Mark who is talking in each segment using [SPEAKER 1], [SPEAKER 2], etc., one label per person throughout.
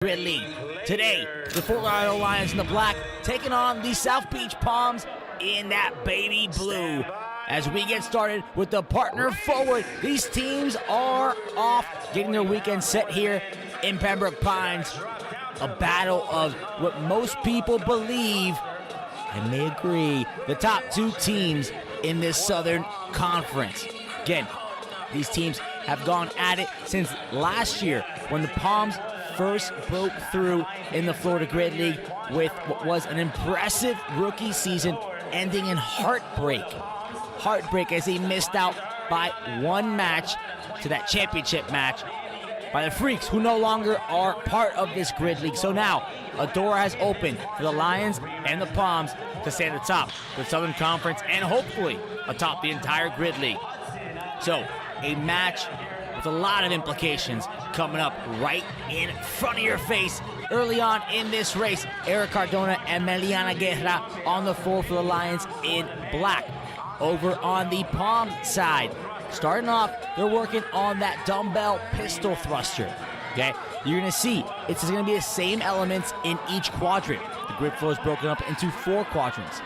[SPEAKER 1] League. Today, the Fort Lauderdale Lions in the black taking on the South Beach Palms in that baby blue. As we get started with the partner forward, these teams are off getting their weekend set here in Pembroke Pines. A battle of what most people believe, and may agree, the top two teams in this Southern Conference. Again, these teams have gone at it since last year when the Palms first broke through in the Florida Grid League with what was an impressive rookie season ending in heartbreak. Heartbreak as he missed out by one match to that championship match by the Freaks, who no longer are part of this Grid League. So now a door has opened for the Lions and the Palms to stay at the top of the Southern Conference and hopefully atop the entire Grid League. So a match with a lot of implications coming up right in front of your face. Early on in this race, Eric Cardona and Meliana Guerra on the floor for the Lions in black. Over on the Palm side, starting off, they're working on that dumbbell pistol thruster. Okay, you're gonna see it's gonna be the same elements in each quadrant. The grid floor is broken up into 4 quadrants.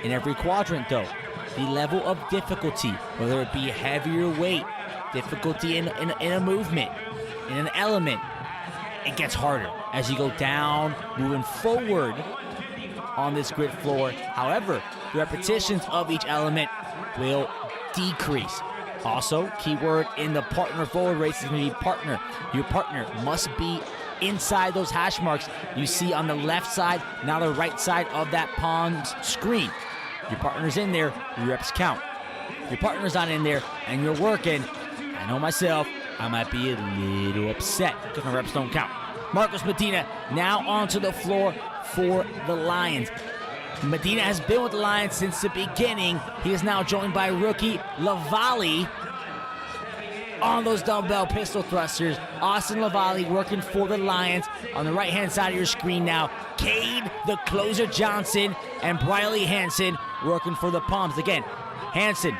[SPEAKER 1] In every quadrant, though, the level of difficulty, whether it be heavier weight, difficulty in a movement, in an element, it gets harder as you go down, moving forward on this grid floor. However, the repetitions of each element will decrease. Also, keyword in the partner forward race is going to be partner. Your partner must be inside those hash marks you see on the left side, now the right side of that Palms screen. Your partner's in there, your reps count. Your partner's not in there, and you're working. I know myself, I might be a little upset because my reps don't count. Marcos Medina now onto the floor for the Lions. Medina has been with the Lions since the beginning. He is now joined by rookie Lavallee on those dumbbell pistol thrusters. Austin Lavallee working for the Lions. On the right-hand side of your screen now, Cade, the closer Johnson, and Briley Hansen working for the Palms. Again, Hansen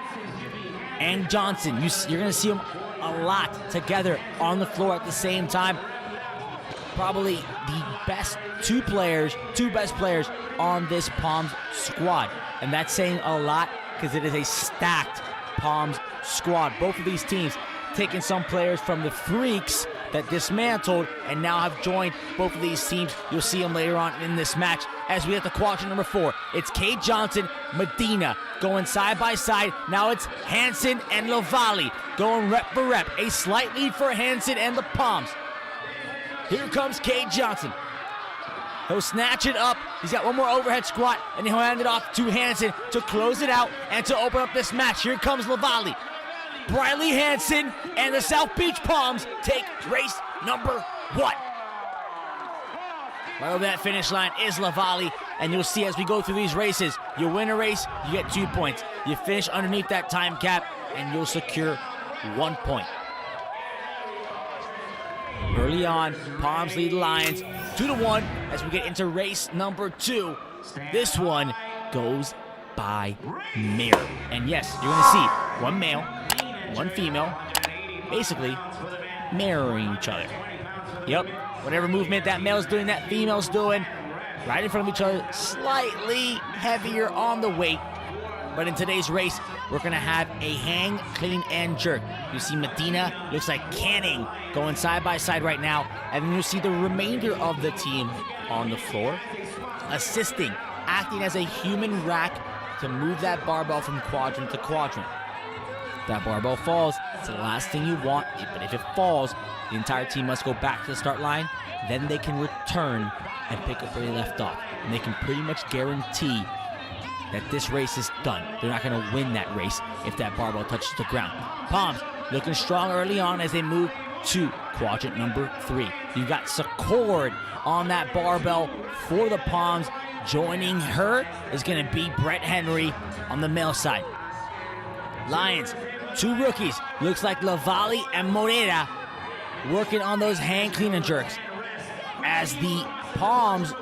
[SPEAKER 1] and Johnson, you're going to see them a lot together on the floor at the same time. Probably the two best players on this Palms squad. And that's saying a lot because it is a stacked Palms squad. Both of these teams taking some players from the Freaks that dismantled and now have joined both of these teams. You'll see them later on in this match as we hit the quadrant number 4. It's Cade Johnson, Medina going side by side. Now it's Hansen and Lavallee going rep for rep. A slight lead for Hansen and the Palms. Here comes Cade Johnson. He'll snatch it up. He's got one more overhead squat, and he'll hand it off to Hansen to close it out and to open up this match. Here comes Lavallee. Briley Hansen and the South Beach Palms take race number 1. Right over that finish line is Lavallee, and you'll see as we go through these races, you win a race, you get 2 points. You finish underneath that time cap, and you'll secure 1 point. Early on, Palms lead the Lions 2-1 as we get into race number 2. This one goes by mirror. And yes, you're going to see one male, one female, basically mirroring each other. Yep, whatever movement that male's doing, that female's doing, right in front of each other, slightly heavier on the weight. But in today's race, we're going to have a hang, clean, and jerk. You see Medina looks like canning going side by side right now. And then you see the remainder of the team on the floor, assisting, acting as a human rack to move that barbell from quadrant to quadrant. That barbell falls, it's the last thing you want, but if it falls, the entire team must go back to the start line. Then they can return and pick up where they left off. And they can pretty much guarantee that this race is done. They're not going to win that race if that barbell touches the ground. Palms looking strong early on as they move to quadrant number 3. You got Secord on that barbell for the Palms. Joining her is going to be Brett Henry on the male side. Lions, 2 rookies. Looks like Lavallee and Morera working on those hang, clean, and jerks. As the Palms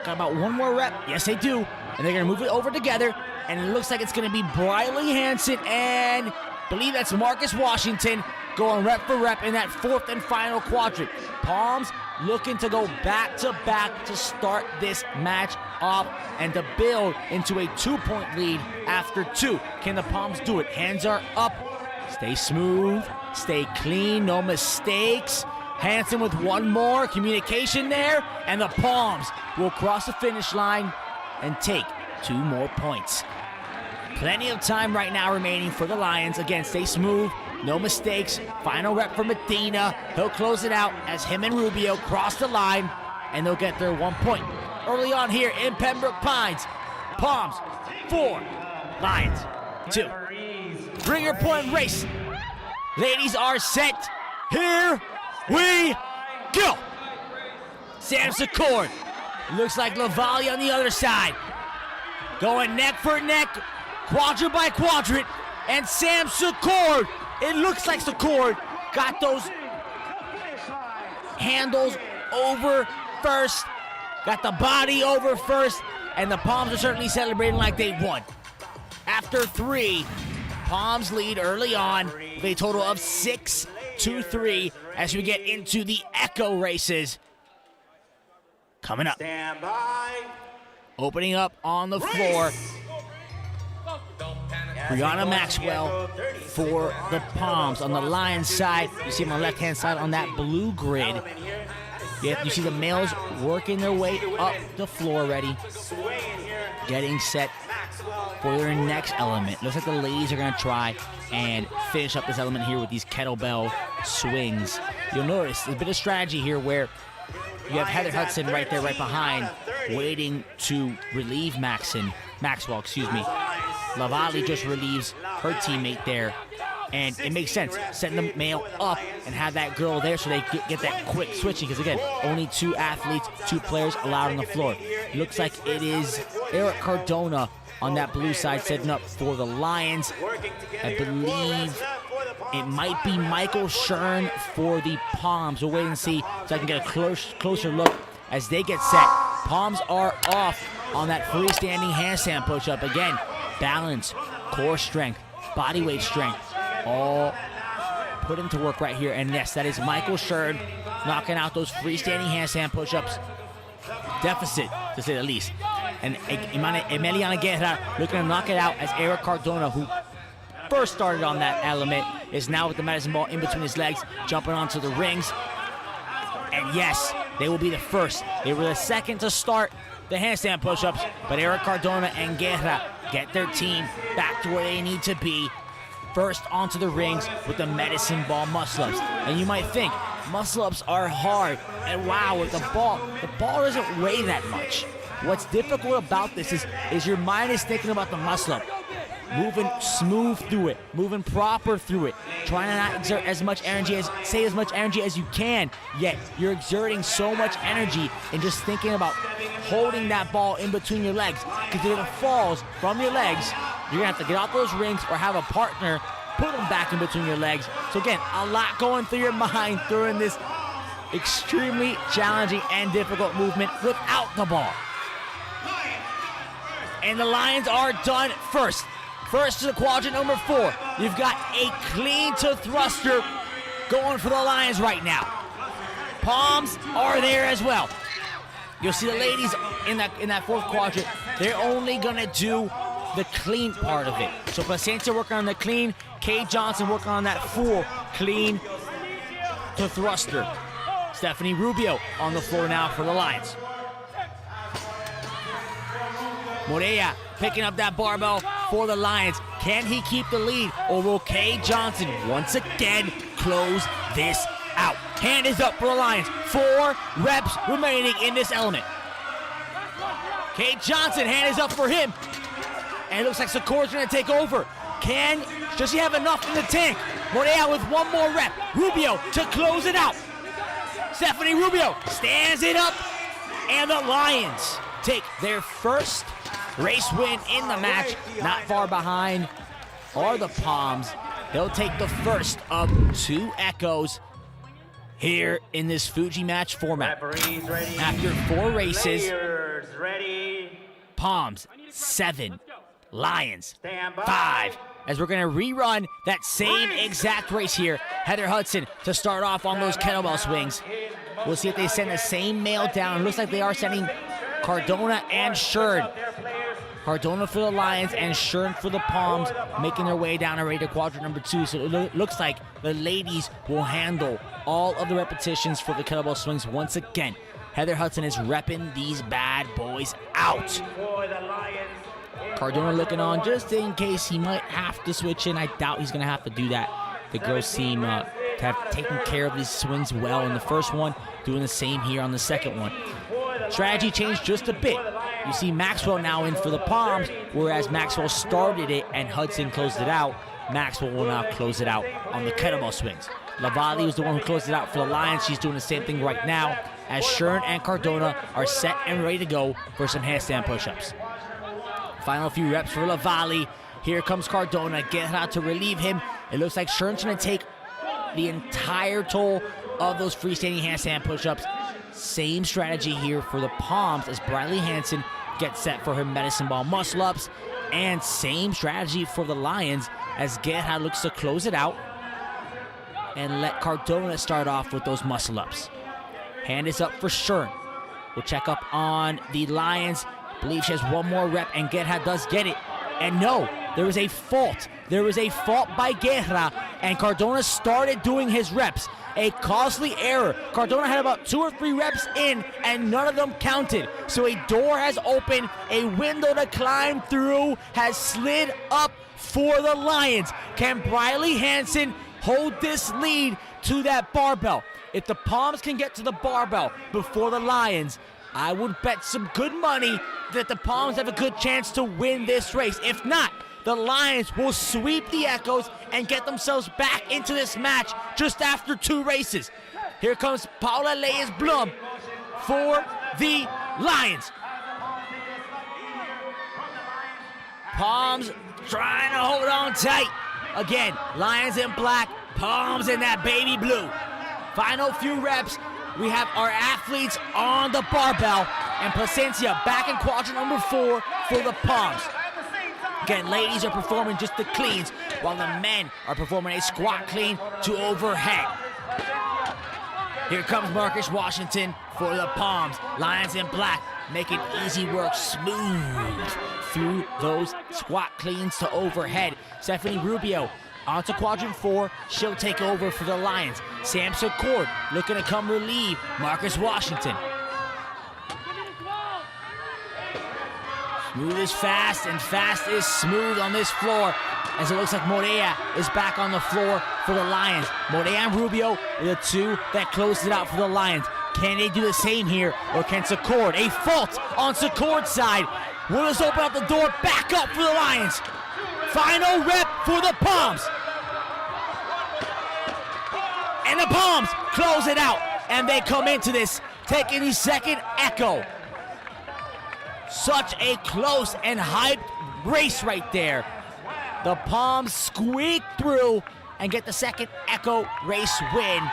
[SPEAKER 1] got about 1 more rep. Yes, they do. And they're going to move it over together, and it looks like it's going to be Briley Hansen and I believe that's Marcus Washington going rep for rep in that fourth and final quadrant. Palms looking to go back-to-back to start this match off and to build into a 2-point lead after 2. Can the Palms do it? Hands are up. Stay smooth, stay clean, no mistakes. Hansen with one more, communication there, and the Palms will cross the finish line and take 2 more points. Plenty of time right now remaining for the Lions. Again, stay smooth, no mistakes. Final rep for Medina. He'll close it out as him and Rubio cross the line, and they'll get their 1 point. Early on here in Pembroke Pines, Palms 4, Lions 2. Bring your point race. Ladies are set. Here we go. Sam Secord. Looks like LaValle on the other side. Going neck for neck, quadrant by quadrant. And Sam Secord, it looks like Secord got those handles over first. Got the body over first. And the Palms are certainly celebrating like they won. After 3, Palms lead early on with a total of 6-3 as we get into the echo races. Coming up.
[SPEAKER 2] Stand by.
[SPEAKER 1] Opening up on the floor, Brianna Maxwell for the Palms. On the Lions side, you see him on the left-hand side on that blue grid. You see the males working their way up the floor ready, getting set for their next element. Looks like the ladies are going to try and finish up this element here with these kettlebell swings. You'll notice there's a bit of strategy here where you have Heather Hudson right there, right behind, waiting to relieve Maxwell. LaValle just relieves her teammate there. And it makes sense, setting the male up and have that girl there so they get that quick switching. Because again, only 2 athletes, 2 players allowed on the floor. Looks like it is Eric Cardona on that blue side setting up for the Lions. I believe it might be Michael Shern for the Palms. We'll wait and see so I can get a closer look as they get set. Palms are off on that freestanding handstand push-up. Again, balance, core strength, body weight strength, all put into work right here. And yes, that is Michael Shern knocking out those freestanding handstand push-ups. Deficit, to say the least. And Emiliana Guerra looking to knock it out as Eric Cardona, who first started on that element, is now with the medicine ball in between his legs, jumping onto the rings. And yes, they will be the first. They were the second to start the handstand push-ups, but Eric Cardona and Guerra get their team back to where they need to be. First onto the rings with the medicine ball muscle-ups. And you might think, muscle-ups are hard. And wow, with the ball doesn't weigh that much. What's difficult about this is your mind is thinking about the muscle-up. Moving smooth through it, moving proper through it, trying to not exert as much energy as you can, yet you're exerting so much energy in just thinking about holding that ball in between your legs. Because if it falls from your legs, you're gonna have to get off those rings or have a partner put them back in between your legs. So again, a lot going through your mind during this extremely challenging and difficult movement without the ball. And the Lions are done first. First to the quadrant number 4. You've got a clean to thruster going for the Lions right now. Palms are there as well. You'll see the ladies in that 4th quadrant. They're only gonna do the clean part of it. So Placencia working on the clean, Kay Johnson working on that full clean to thruster. Stephanie Rubio on the floor now for the Lions. Morea picking up that barbell for the Lions. Can he keep the lead, or will Kay Johnson once again close this out? Hand is up for the Lions. 4 reps remaining in this element. Kay Johnson, hand is up for him. And it looks like Secord's gonna take over. Does he have enough in the tank? Morea with 1 more rep. Rubio to close it out. Stephanie Rubio stands it up. And the Lions take their first race win in the match. Not far behind are the Palms. They'll take the first of 2 echoes here in this Fuji match format. After 4 races, Palms 7, Lions 5. as we're going to rerun that same exact race here. Heather Hudson to start off on those kettlebell swings. We'll see if they send the same male down. It looks like they are sending Cardona and Shern. Cardona for the Lions and Shern for the Palms, making their way down already to quadrant number 2. So it looks like the ladies will handle all of the repetitions for the kettlebell swings once again. Heather Hudson is repping these bad boys out. Cardona looking on just in case he might have to switch in. I doubt he's going to have to do that. The girls seem to have taken care of these swings well in the first one, doing the same here on the second one. Strategy changed just a bit. You see Maxwell now in for the Palms, whereas Maxwell started it and Hudson closed it out. Maxwell will now close it out on the kettlebell swings. Lavali was the one who closed it out for the Lions. She's doing the same thing right now, as Shern and Cardona are set and ready to go for some handstand push-ups. Final few reps for Lavali. Here comes Cardona, get out to relieve him. It looks like Shern's gonna take the entire toll of those freestanding handstand push-ups. Same strategy here for the Palms as Briley Hansen gets set for her medicine ball muscle-ups. And same strategy for the Lions as Gerhard looks to close it out and let Cardona start off with those muscle-ups. Hand is up for Shern. We'll check up on the Lions. Believe she has one more rep, and Gerhard does get it. And no, there was a fault. There was a fault by Gerhard, and Cardona started doing his reps. A costly error. Cardona had about 2 or 3 reps in, and none of them counted. So a door has opened, a window to climb through has slid up for the Lions. Can Briley Hansen hold this lead to that barbell? If the Palms can get to the barbell before the Lions, I would bet some good money that the Palms have a good chance to win this race. If not, the Lions will sweep the Echoes and get themselves back into this match just after 2 races. Here comes Paula Leyes-Blum for the Lions. Palms trying to hold on tight. Again, Lions in black, Palms in that baby blue. Final few reps. We have our athletes on the barbell, and Placencia back in quadrant number 4 for the Palms. Again, ladies are performing just the cleans, while the men are performing a squat clean to overhead. Here comes Marcus Washington for the Palms. Lions in black, making easy work smooth through those squat cleans to overhead. Stephanie Rubio onto quadrant 4, she'll take over for the Lions. Sam Secord looking to come relieve Marcus Washington. Smooth is fast, and fast is smooth on this floor, as it looks like Morea is back on the floor for the Lions. Morea and Rubio are the 2 that closed it out for the Lions. Can they do the same here, or can Secord? A fault on Secord's side. Will this open up the door back up for the Lions? Final rep for the Palms. And the Palms close it out, and they come into this taking the second Echo. Such a close and hyped race right there. The Palms squeak through and get the second Echo race win.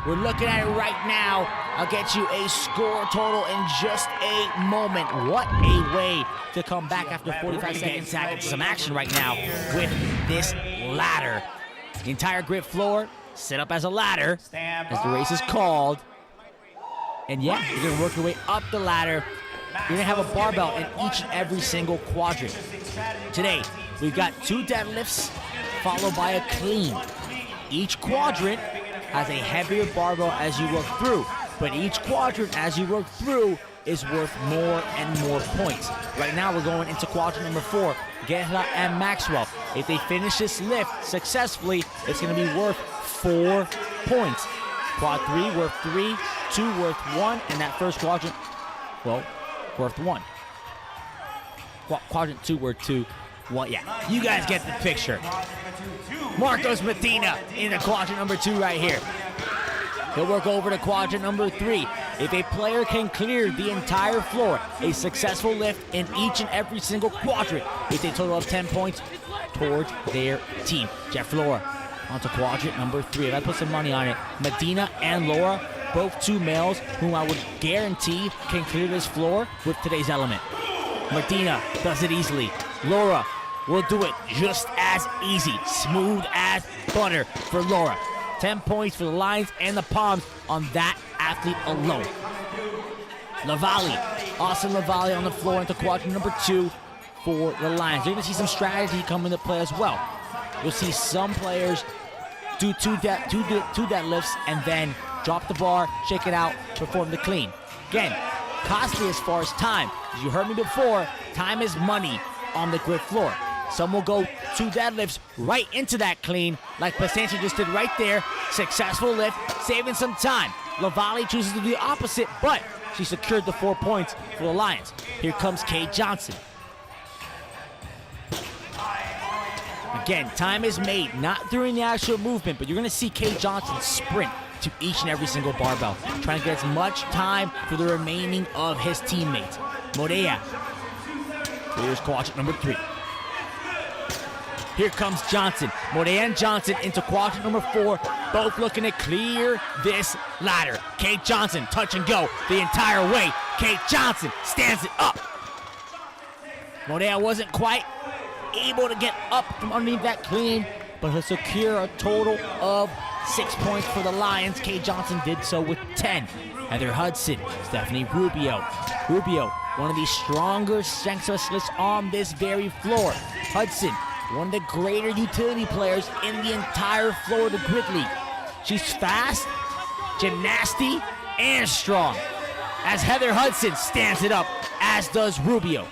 [SPEAKER 1] We're looking at it right now. I'll get you a score total in just a moment. What a way to come back after 45 seconds. Tackle some action right now with this ladder. The entire grid floor set up as a ladder as the race is called. And yeah, you're going to work your way up the ladder. You're going to have a barbell in each and every single quadrant. Today, we've got 2 deadlifts followed by a clean. Each quadrant has a heavier barbell as you work through, but each quadrant as you work through is worth more and more points. Right now, we're going into quadrant number 4, Guerra and Maxwell. If they finish this lift successfully, it's going to be worth 4 points. Quad 3 worth 3, 2 worth 1, and that first quadrant, well, worth 1. Quadrant 2 worth 2, 1. Yeah, you guys get the picture. Marcos Medina in the quadrant number 2 right here. He'll work over to quadrant number 3. If a player can clear the entire floor, a successful lift in each and every single quadrant, it's a total of 10 points towards their team. Jeff Laura onto quadrant number 3. If I put some money on it, Medina and Laura, both 2 males whom I would guarantee can clear this floor with today's element. Medina does it easily. Laura will do it just as easy, smooth as butter for Laura. 10 points for the Lions and the Palms on that athlete alone. Lavallee, Austin Lavallee on the floor into quadrant number 2 for the Lions. You're going to see some strategy come into play as well. You'll see some players do two deadlifts and then drop the bar, shake it out, perform the clean. Again, costly as far as time. As you heard me before, time is money on the grid floor. Some will go 2 deadlifts right into that clean, like Placentia just did right there. Successful lift, saving some time. Lavallee chooses to do the opposite, but she secured the 4 points for the Lions. Here comes Kay Johnson. Again, time is made, not during the actual movement, but you're going to see Kay Johnson sprint to each and every single barbell, trying to get as much time for the remaining of his teammates. Modea. Here's quadrant number 3. Here comes Johnson. Modea and Johnson into quadrant number 4, both looking to clear this ladder. Kay Johnson, touch and go the entire way. Kay Johnson stands it up. Modea wasn't quite able to get up from underneath that clean, but he'll secure a total of 6 points for the Lions. Kay Johnson did so with 10. Heather Hudson, Stephanie Rubio. Rubio, one of the stronger strength specialists on this very floor. Hudson, one of the greater utility players in the entire Florida Grid League. She's fast, gymnasty, and strong. As Heather Hudson stands it up, as does Rubio.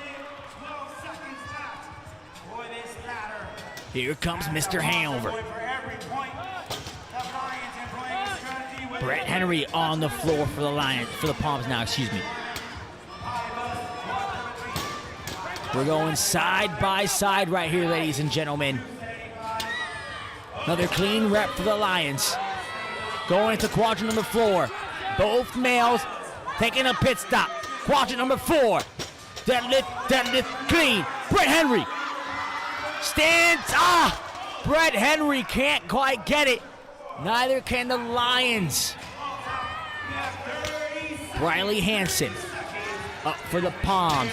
[SPEAKER 1] Here comes Mr. Hanover. Brett Henry on the floor for the Lions, for the Palms now, excuse me. We're going side by side right here, ladies and gentlemen. Another clean rep for the Lions. Going into quadrant number 4. Both males taking a pit stop. Quadrant number 4. Deadlift, clean. Brett Henry stands. Brett Henry can't quite get it. Neither can the Lions. Briley Hansen up for the Palms.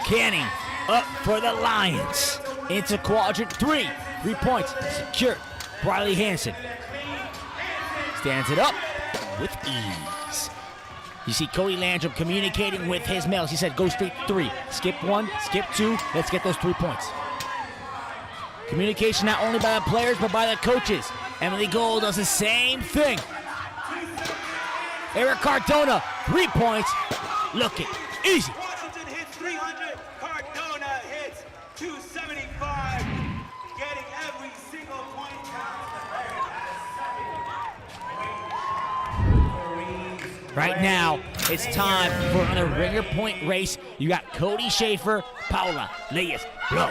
[SPEAKER 1] Canning up for the Lions. Into quadrant 3. 3 points secure. Briley Hansen stands it up with ease. You see Cody Landrum communicating with his males. He said, go straight 3. Skip 1, skip 2. Let's get those 3 points. Communication not only by the players, but by the coaches. Emily Gold does the same thing. Eric Cardona, 3 points. Looking easy.
[SPEAKER 2] Washington hits 300. Cardona hits 275. Getting every single point.
[SPEAKER 1] Right now, it's time for another ringer point race. You got Cody Schaefer, Paula Leyes Blum.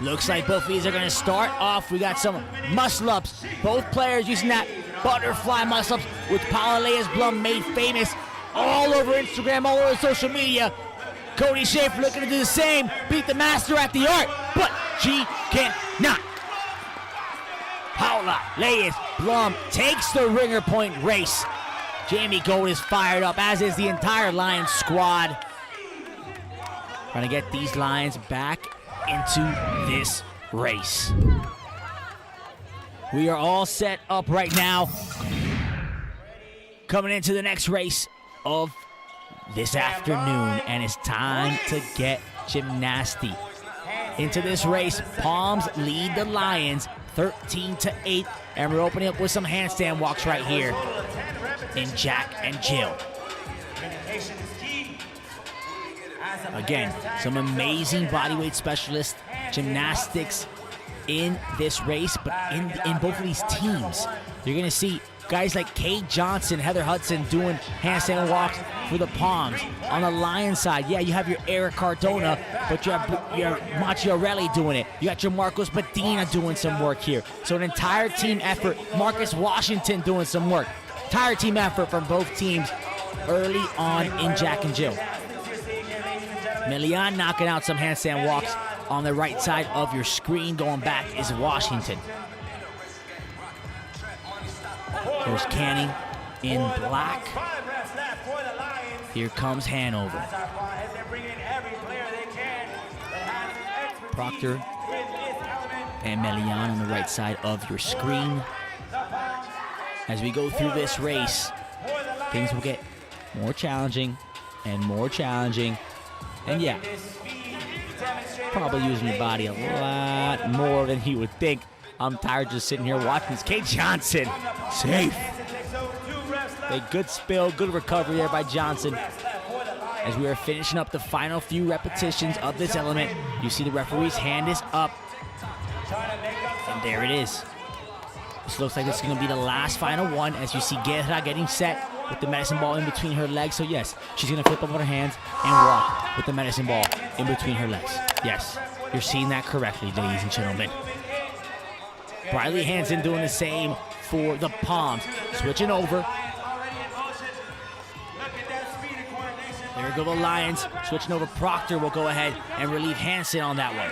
[SPEAKER 1] Looks like both of these are going to start off. We got some muscle-ups. Both players using that butterfly muscle-ups, which Paula Leyes Blum made famous all over Instagram, all over social media. Cody Schaefer looking to do the same, beat the master at the art, but she cannot. Paula Leyes Blum takes the ringer point race. Jamie Gold is fired up, as is the entire Lions squad. Trying to get these Lions back into this race. We are all set up right now, coming into the next race of this afternoon, and it's time to get gymnasty. Into this race, Palms lead the Lions 13-8, and we're opening up with some handstand walks right here in Jack and Jill. Again, some amazing bodyweight specialists, gymnastics in this race, but in both of these teams. You're going to see guys like Kay Johnson, Heather Hudson doing handstand walks for the Palms. On the Lions side, yeah, you have your Eric Cardona, but you have your Macchiarelli doing it. You got your Marcos Medina doing some work here. So an entire team effort. Marcus Washington doing some work. Entire team effort from both teams early on in Jack and Jill. Milian knocking out some handstand walks on the right side of your screen. Going back is Washington. There's Canning in black. Here comes Hanover. Proctor and Melian on the right side of your screen. As we go through this race, things will get more challenging and more challenging. And yeah, probably using your body a lot more than you would think. I'm tired just sitting here watching this. Kate Johnson, safe. A good spill, good recovery there by Johnson. As we are finishing up the final few repetitions of this element, you see the referee's hand is up. And there it is. This looks like this is going to be the last final one, as you see Guerra getting set with the medicine ball in between her legs. So yes, she's going to flip over her hands and walk with the medicine ball in between her legs. Yes, you're seeing that correctly, ladies and gentlemen. Briley Hansen doing the same for the palms. Switching over. There go the Lions. Switching over. Proctor will go ahead and relieve Hansen on that one.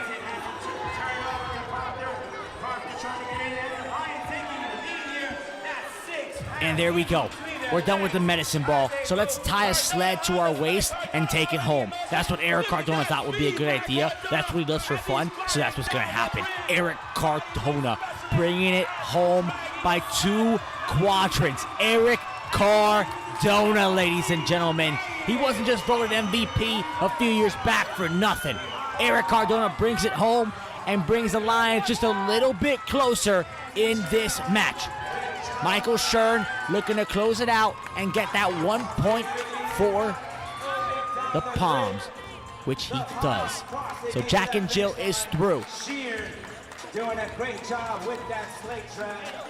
[SPEAKER 1] And there we go. We're done with the medicine ball. So let's tie a sled to our waist and take it home. That's what Eric Cardona thought would be a good idea. That's what he does for fun. So that's what's going to happen. Eric Cardona bringing it home by 2 quadrants. Eric Cardona, ladies and gentlemen. He wasn't just voted MVP a few years back for nothing. Eric Cardona brings it home and brings the Lions just a little bit closer in this match. Michael Schern looking to close it out and get that 1 point for the Palms, which he does. So Jack and Jill is through.
[SPEAKER 2] Doing a great job with that slate trap.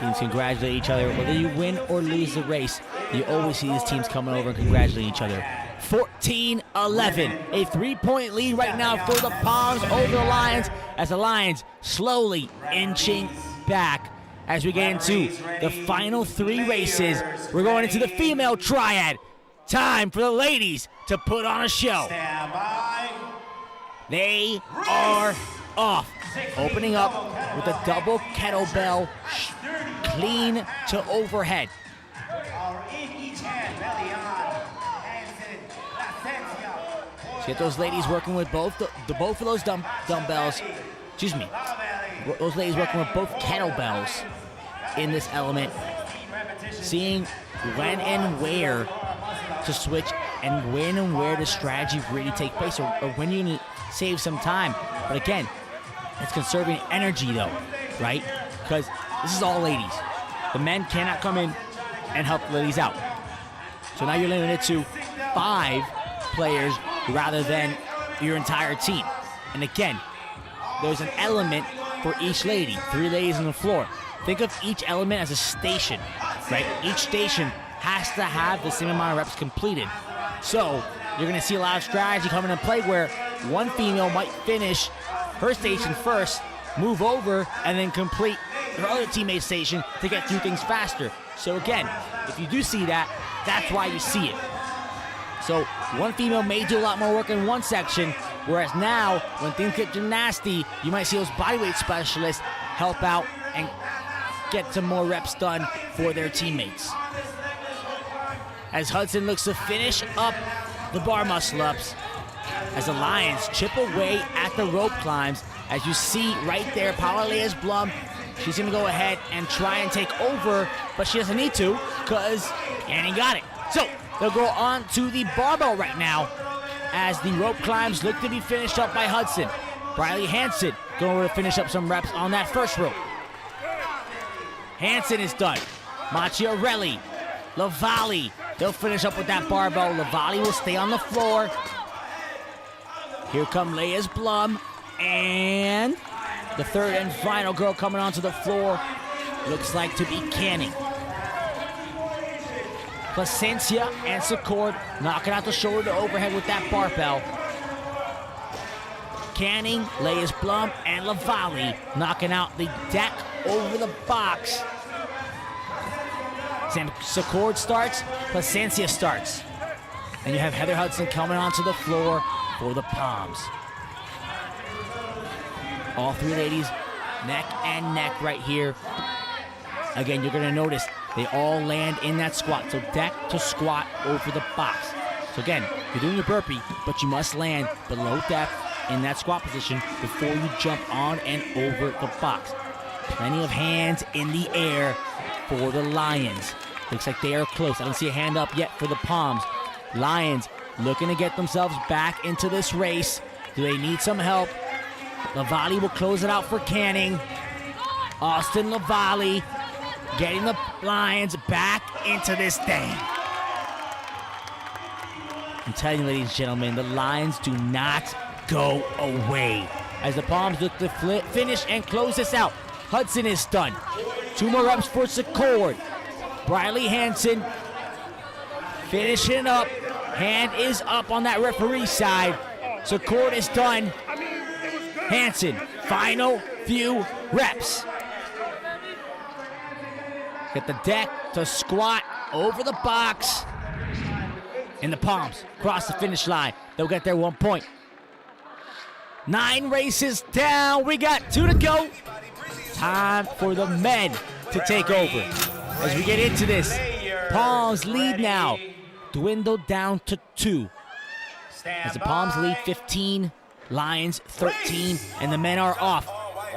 [SPEAKER 1] Teams congratulate each other. Whether you win or lose the race, you always see these teams coming over and congratulating each other. 14-11, a 3-point lead right now for the Palms over the Lions, as the Lions slowly inching back. As we get into the final 3 races, we're going into the female triad. Time for the ladies to put on a show. They are off. Opening up with a double kettlebell, clean to overhead. So get those ladies working with both of those dumbbells. Excuse me. Those ladies working with both kettlebells in this element, seeing when and where to switch and when and where the strategy really take place, or when you need to save some time. But again, it's conserving energy though, right? Because this is all ladies. The men cannot come in and help the ladies out. So now you're limited to 5 players rather than your entire team. And again, there's an element for each lady, 3 ladies on the floor. Think of each element as a station, right? Each station has to have the same amount of reps completed. So you're going to see a lot of strategy coming into play where one female might finish her station first, move over, and then complete her other teammate's station to get through things faster. So again, if you do see that, that's why you see it. So one female may do a lot more work in one section, whereas now, when things get nasty, you might see those bodyweight specialists help out and get some more reps done for their teammates. As Hudson looks to finish up the bar muscle-ups, as the Lions chip away at the rope climbs, as you see right there, Paula Leas Blum, she's going to go ahead and try and take over, but she doesn't need to because Annie got it. So they'll go on to the barbell right now as the rope climbs look to be finished up by Hudson. Briley Hansen going over to finish up some reps on that first rope. Hansen is done. Macchiarelli, Lavalli, they'll finish up with that barbell. Lavalli will stay on the floor. Here come Leas Blum, and the third and final girl coming onto the floor looks like to be Canning. Placencia and Secord knocking out the shoulder to overhead with that barbell. Canning, Leas Blum, and Lavalli knocking out the deck over the box. Secord starts, Placencia starts. And you have Heather Hudson coming onto the floor for the Palms. All 3 ladies neck and neck right here. Again, you're going to notice they all land in that squat. So deck to squat over the box. So again, you're doing your burpee, but you must land below depth in that squat position before you jump on and over the box. Plenty of hands in the air for the Lions. Looks like they are close. I don't see a hand up yet for the Palms. Lions looking to get themselves back into this race. Do they need some help? Lavallee will close it out for Canning. Austin Lavallee getting the Lions back into this thing. I'm telling you, ladies and gentlemen, the Lions do not go away. As the Palms look to finish and close this out. Hudson is done. 2 more reps for Secord. Briley Hansen finishing up. Hand is up on that referee side. Secord is done. Hansen, final few reps. Get the deck to squat over the box. And the Palms cross the finish line. They'll get their 1 point. 9 races down. We got 2 to go. Time for the men to take over. As we get into this, Palms lead now. Dwindled down to 2. As the Palms lead 15, Lions 13, and the men are off.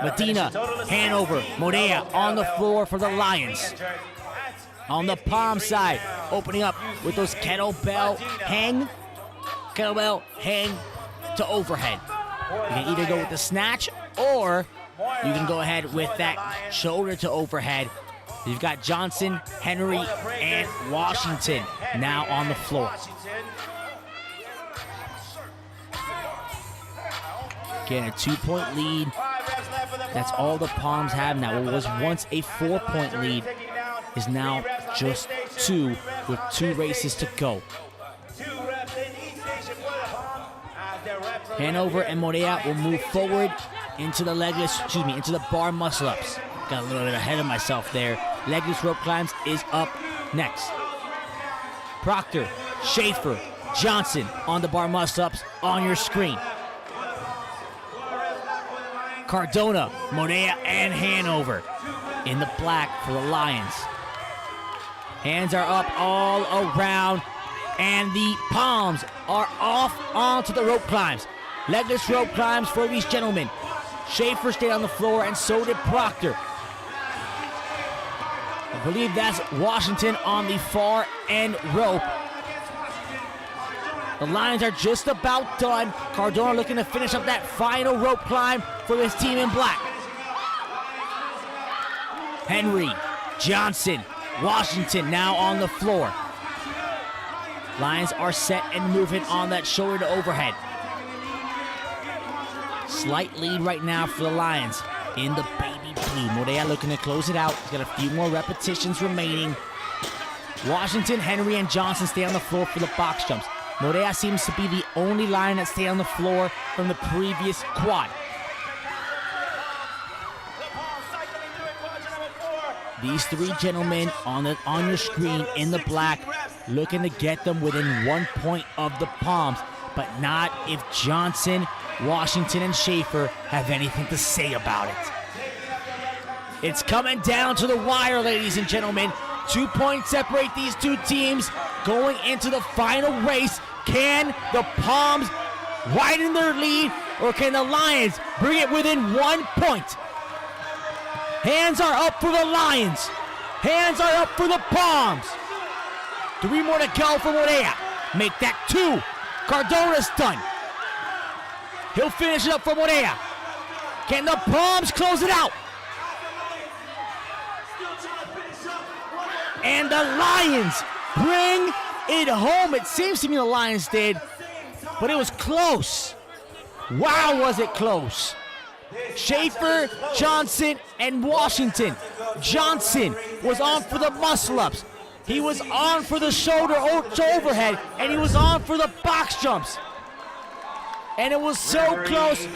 [SPEAKER 1] Medina, Hanover, Modea on the floor for the Lions. On the Palm side, opening up with those kettlebell hang to overhead. You can either go with the snatch or you can go ahead with that shoulder to overhead. You've got Johnson, Henry, and Washington now on the floor. Again, a 2-point lead. That's all the Palms have now. What was once a 4-point lead is now just 2 with 2 races to go. Hanover and Modea will move forward into the into the bar muscle-ups. Got a little bit ahead of myself there. Legless rope climbs is up next. Proctor, Schaefer, Johnson on the bar muscle-ups on your screen. Cardona, Modea, and Hanover in the black for the Lions. Hands are up all around, and the Palms are off onto the rope climbs. Legless rope climbs for these gentlemen. Schaefer stayed on the floor, and so did Proctor. I believe that's Washington on the far end rope. The Lions are just about done. Cardona looking to finish up that final rope climb for his team in black. Henry, Johnson, Washington now on the floor. Lions are set and moving on that shoulder to overhead. Slight lead right now for the Lions in the baby blue. Modea looking to close it out. He's got a few more repetitions remaining. Washington, Henry, and Johnson stay on the floor for the box jumps. Modea seems to be the only Lion that stayed on the floor from the previous quad. These 3 gentlemen on your screen in the black looking to get them within 1 point of the Palms, but not if Johnson, Washington, and Schaefer have anything to say about it. It's coming down to the wire, ladies and gentlemen. 2 points separate these 2 teams going into the final race. Can the Palms widen their lead, or can the Lions bring it within 1 point? Hands are up for the Lions. Hands are up for the Palms. 3 more to go for Modea. Make that 2. Cardona's done. He'll finish it up for Modea. Can the Palms close it out? And the Lions bring it home. It seems to me the Lions did, but it was close. Wow, was it close. Schaefer, Johnson, and Washington. Johnson was on for the muscle-ups. He was on for the shoulder to overhead, and he was on for the box jumps. And it was so close.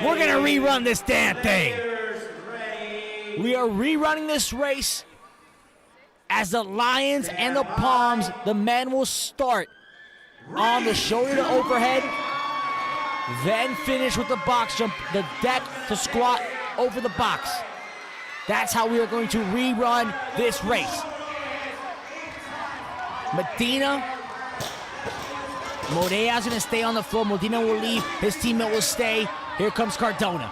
[SPEAKER 1] We're going to rerun this damn thing. We are rerunning this race. As the Lions and the Palms, the men will start on the shoulder to overhead, then finish with the box jump, the deck to squat over the box. That's how we are going to rerun this race. Medina Morea's going to stay on the floor. Modena will leave. His teammate will stay. Here comes Cardona.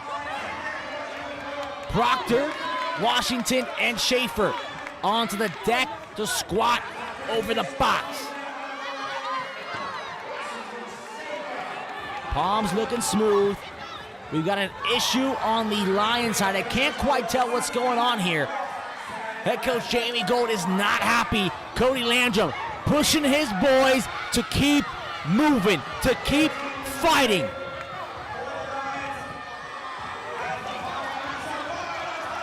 [SPEAKER 1] Proctor, Washington, and Schaefer onto the deck to squat over the box. Palms looking smooth. We've got an issue on the Lion side. I can't quite tell what's going on here. Head coach Jamie Gold is not happy. Cody Landrum pushing his boys to keep moving, to keep fighting.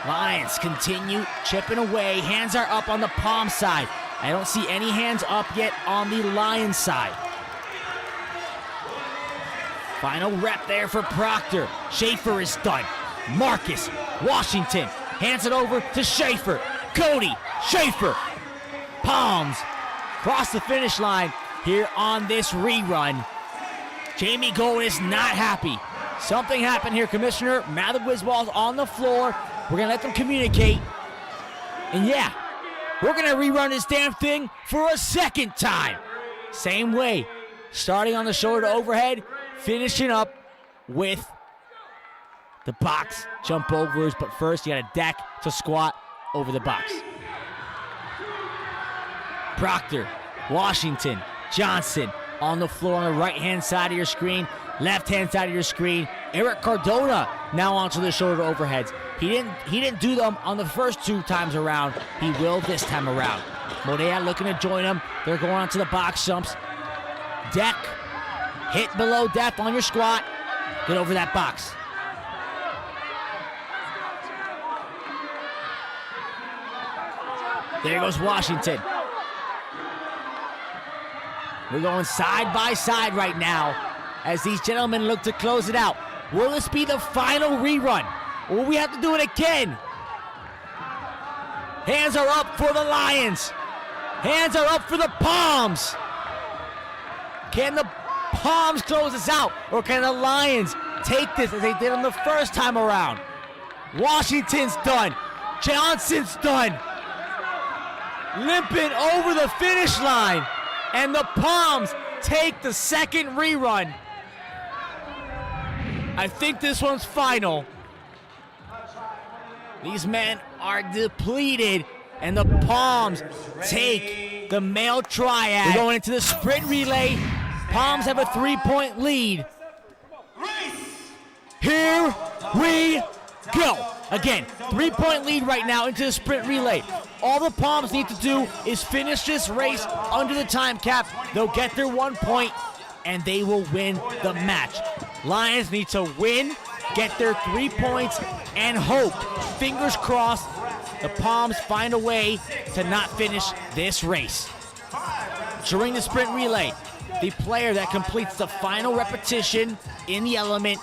[SPEAKER 1] Lions continue chipping away. Hands are up on the Palm side. I don't see any hands up yet on the Lion side. Final rep there for Proctor. Schaefer is done. Marcus, Washington, hands it over to Schaefer. Cody, Schaefer, Palms, cross the finish line here on this rerun. Jamie Gold is not happy. Something happened here, Commissioner. Mather Wizball's on the floor. We're going to let them communicate. And yeah, we're going to rerun this damn thing for a second time. Same way. Starting on the shoulder to overhead, finishing up with the box jump overs. But first, you got a deck to squat over the box. Proctor, Washington, Johnson on the floor on the right-hand side of your screen, left-hand side of your screen. Eric Cardona now onto the shoulder overheads. He didn't do them on the first 2 times around. He will this time around. Modena looking to join him. They're going onto the box jumps. Deck, hit below depth on your squat. Get over that box. There goes Washington. We're going side by side right now as these gentlemen look to close it out. Will this be the final rerun? Or will we have to do it again? Hands are up for the Lions. Hands are up for the Palms. Can the Palms close this out? Or can the Lions take this as they did on the first time around? Washington's done. Johnson's done. Limping over the finish line. And the Palms take the second rerun. I think this one's final. These men are depleted, and the Palms take the male triad. We're going into the sprint relay. Palms have a 3-point lead. Here we go. Again, 3-point lead right now into the sprint relay. All the Palms need to do is finish this race under the time cap. They'll get their 1 point, and they will win the match. Lions need to win, get their 3 points, and hope, fingers crossed, the Palms find a way to not finish this race. During the sprint relay, the player that completes the final repetition in the element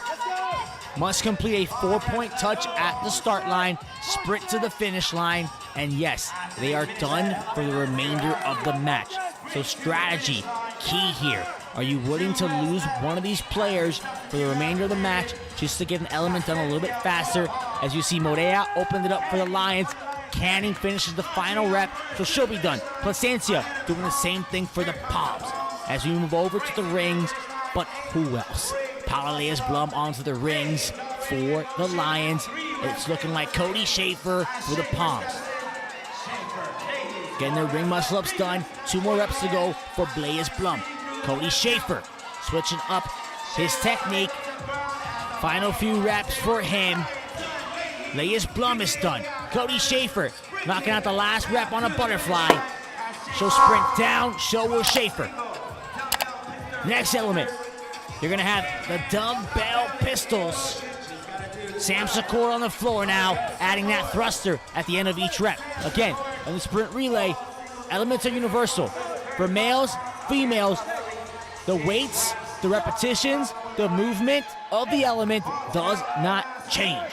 [SPEAKER 1] must complete a 4-point touch at the start line, sprint to the finish line, and yes, they are done for the remainder of the match. So strategy, key here. Are you willing to lose one of these players for the remainder of the match just to get an element done a little bit faster? As you see, Morea opened it up for the Lions. Canning finishes the final rep, so she'll be done. Placencia doing the same thing for the Palms. As we move over to the rings, but who else? Paulius Blum onto the rings for the Lions. It's looking like Cody Schaefer for the Palms. Getting their ring muscle-ups done. 2 more reps to go for Blaze Blum. Cody Schaefer switching up his technique. Final few reps for him. Blaze Blum is done. Cody Schaefer knocking out the last rep on a butterfly. She'll sprint down. So will Schaefer. Next element. You're going to have the dumbbell pistols. Sam Secor on the floor now, adding that thruster at the end of each rep. Again, on the sprint relay, elements are universal. For males, females, the weights, the repetitions, the movement of the element does not change.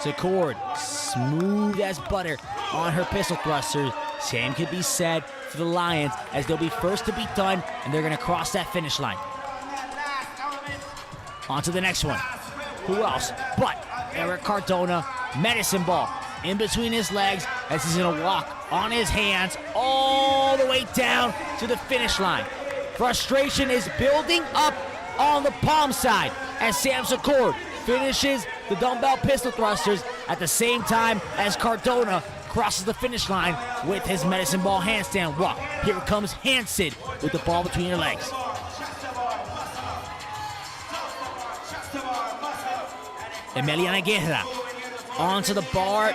[SPEAKER 1] Secor, smooth as butter on her pistol thrusters. Same could be said for the Lions, as they'll be first to be done, and they're going to cross that finish line. On to the next one. Who else but Eric Cardona, medicine ball in between his legs as he's going to walk on his hands all the way down to the finish line. Frustration is building up on the palm side as Sam Secord finishes the dumbbell pistol thrusters at the same time as Cardona crosses the finish line with his medicine ball handstand walk. Here comes Hansen with the ball between her legs. Emiliana Guerra onto the bar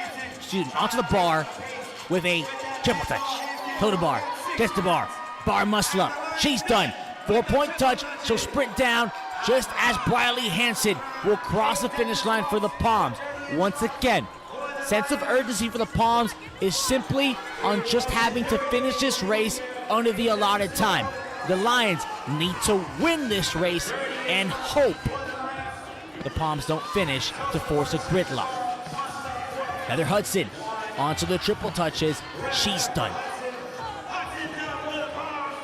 [SPEAKER 1] with a triple touch. Toe to bar, gets the bar muscle up. She's done. 4-point touch, she'll sprint down just as Briley Hansen will cross the finish line for the Palms. Once again, sense of urgency for the Palms is simply on just having to finish this race under the allotted time. The Lions need to win this race and hope the Palms don't finish to force a gridlock. Heather Hudson onto the triple touches. She's done.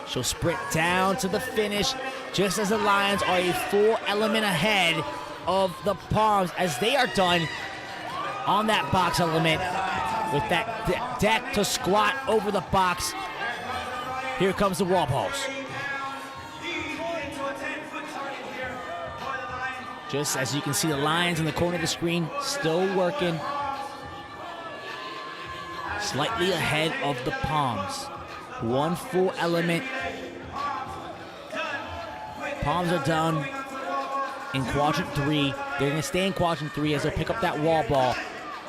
[SPEAKER 1] She'll sprint down to the finish just as the Lions are a full element ahead of the Palms as they are done on that box element with that deck to squat over the box. Here comes the wall pulse. Just as you can see the Lions in the corner of the screen still working slightly ahead of the Palms. One full element. Palms are done in quadrant 3. They're going to stay in quadrant 3 as they'll pick up that wall ball,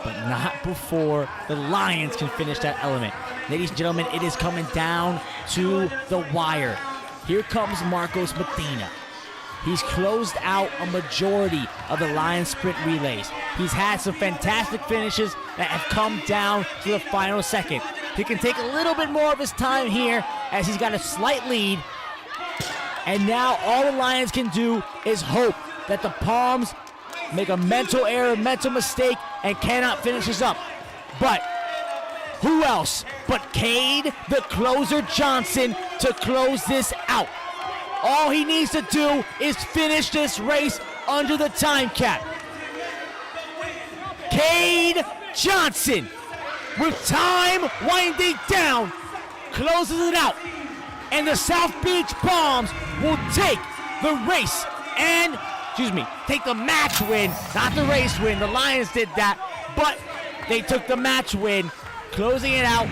[SPEAKER 1] but not before the Lions can finish that element. Ladies and gentlemen, it is coming down to the wire. Here comes Marcos Medina. He's closed out a majority of the Lions sprint relays. He's had some fantastic finishes that have come down to the final second. He can take a little bit more of his time here as he's got a slight lead. And now all the Lions can do is hope that the Palms make a mental error, mental mistake, and cannot finish this up. But who else but Cade, the closer Johnson, to close this out? All he needs to do is finish this race under the time cap. Cade Johnson, with time winding down, closes it out. And the South Beach Palms will take the race and, take the match win, not the race win. The Lions did that, but they took the match win, closing it out